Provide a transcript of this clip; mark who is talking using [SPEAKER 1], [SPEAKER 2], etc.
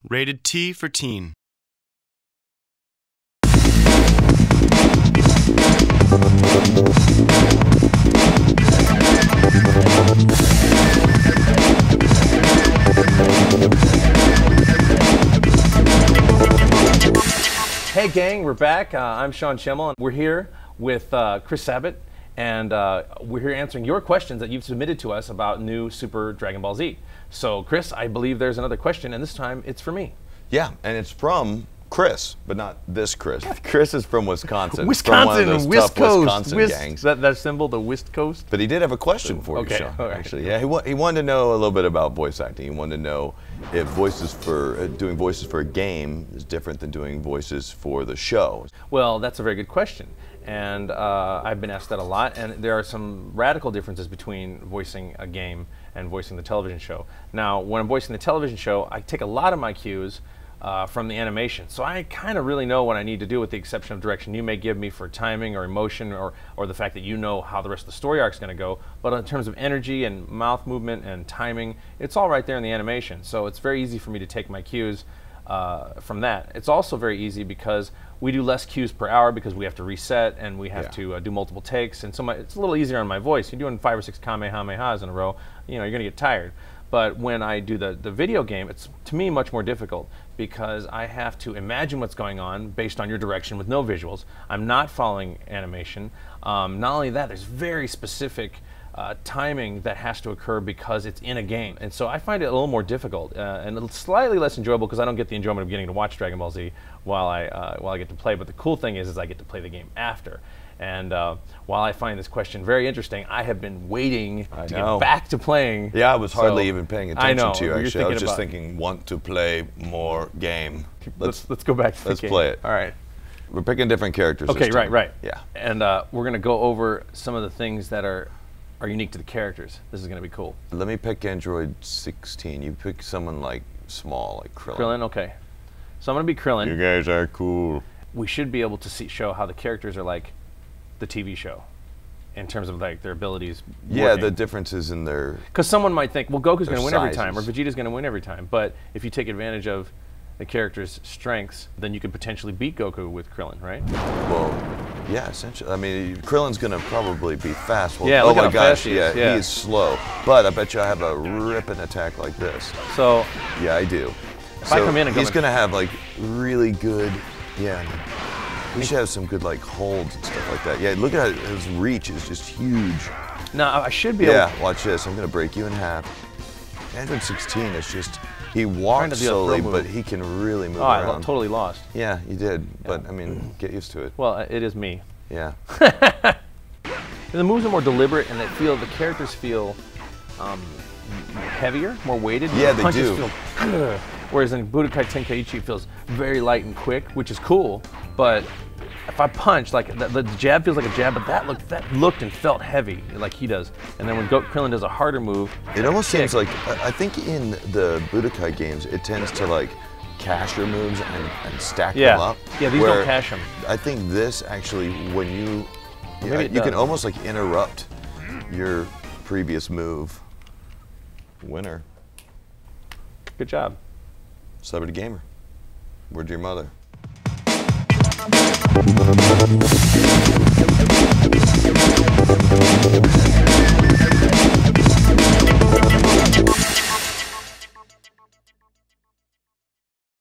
[SPEAKER 1] Rated T for teen.
[SPEAKER 2] Hey gang, we're back. I'm Sean Schemel, and we're here with Chris Sabat, and we're here answering your questions that you've submitted to us about new Super Dragon Ball Z. So Chris, I believe there's another question, and this time it's for me.
[SPEAKER 3] Yeah, and it's from Chris, but not this Chris. Chris is from Wisconsin.
[SPEAKER 2] Wisconsin,
[SPEAKER 3] from one of those
[SPEAKER 2] West
[SPEAKER 3] tough
[SPEAKER 2] Coast,
[SPEAKER 3] Wisconsin gangs.
[SPEAKER 2] That symbol, the West Coast.
[SPEAKER 3] But he did have a question for you, Sean.
[SPEAKER 2] Right.
[SPEAKER 3] Actually, yeah, he wanted to know a little bit about voice acting. He wanted to know if voices for doing voices for a game is different than doing voices for the show.
[SPEAKER 2] Well, that's a very good question, and I've been asked that a lot. And there are some radical differences between voicing a game and voicing the television show. Now, when I'm voicing the television show, I take a lot of my cues from the animation. So I kind of really know what I need to do, with the exception of direction you may give me for timing or emotion, or the fact that you know how the rest of the story arc is going to go. But in terms of energy and mouth movement and timing, it's all right there in the animation. So it's very easy for me to take my cues from that. It's also very easy because we do less cues per hour because we have to reset and we have to do multiple takes. And so it's a little easier on my voice. You're doing 5 or 6 Kamehamehas in a row, you know, you're going to get tired. But when I do the video game, it's, to me, much more difficult because I have to imagine what's going on based on your direction with no visuals. I'm not following animation. Not only that, there's very specific timing that has to occur because it's in a game. And so I find it a little more difficult and slightly less enjoyable because I don't get the enjoyment of getting to watch Dragon Ball Z while I get to play. But the cool thing is I get to play the game after. And while I find this question very interesting, I have been waiting to get back to playing.
[SPEAKER 3] Yeah, I was hardly even paying attention to you, actually. I was just thinking, want to play more game.
[SPEAKER 2] Let's go back to the game.
[SPEAKER 3] Let's play it.
[SPEAKER 2] All right.
[SPEAKER 3] We're picking different characters.
[SPEAKER 2] Okay, right.
[SPEAKER 3] Yeah.
[SPEAKER 2] And we're going to go over some of the things that are unique to the characters. This is going to be cool.
[SPEAKER 3] Let me pick Android 16. You pick someone like small, like Krillin.
[SPEAKER 2] Krillin, okay. So I'm going to be Krillin.
[SPEAKER 3] You guys are cool.
[SPEAKER 2] We should be able to show how the characters are like the TV show in terms of like their abilities.
[SPEAKER 3] Yeah, the differences in their...
[SPEAKER 2] Because someone might think, well, Goku's going to win every
[SPEAKER 3] sizes.
[SPEAKER 2] time, or Vegeta's going to win every time. But if you take advantage of the character's strengths, then you could potentially beat Goku with Krillin, right?
[SPEAKER 3] Well, yeah, essentially. I mean, Krillin's going to probably be fast. Well,
[SPEAKER 2] yeah,
[SPEAKER 3] oh
[SPEAKER 2] look
[SPEAKER 3] my
[SPEAKER 2] how
[SPEAKER 3] gosh,
[SPEAKER 2] fast he is.
[SPEAKER 3] he is slow. But I bet you I have a ripping attack like this.
[SPEAKER 2] So
[SPEAKER 3] yeah, I do.
[SPEAKER 2] If I come in and
[SPEAKER 3] he's going to have like really good, we should have some good like holds and stuff like that. Yeah, look at his reach is just huge.
[SPEAKER 2] Now I should be able.
[SPEAKER 3] Yeah, watch this. I'm going to break you in half. Android 16 is just, he walks slowly, but he can really move around.
[SPEAKER 2] I totally lost.
[SPEAKER 3] Yeah, you did. But I mean, get used to it.
[SPEAKER 2] Well, it is me.
[SPEAKER 3] Yeah.
[SPEAKER 2] The moves are more deliberate, and the characters feel heavier, more weighted.
[SPEAKER 3] Yeah, they do.
[SPEAKER 2] Feel, whereas in Budokai Tenkaichi, it feels very light and quick, which is cool. But if I punch, like the jab feels like a jab, but that looked and felt heavy, like he does. And then when Krillin does a harder move,
[SPEAKER 3] it almost seems like, I think in the Budokai games, it tends to like cache your moves and stack them up.
[SPEAKER 2] Yeah, these don't cache them.
[SPEAKER 3] I think this actually, when you can almost like interrupt your previous move. Winner.
[SPEAKER 2] Good job.
[SPEAKER 3] Celebrity gamer. Word to your mother.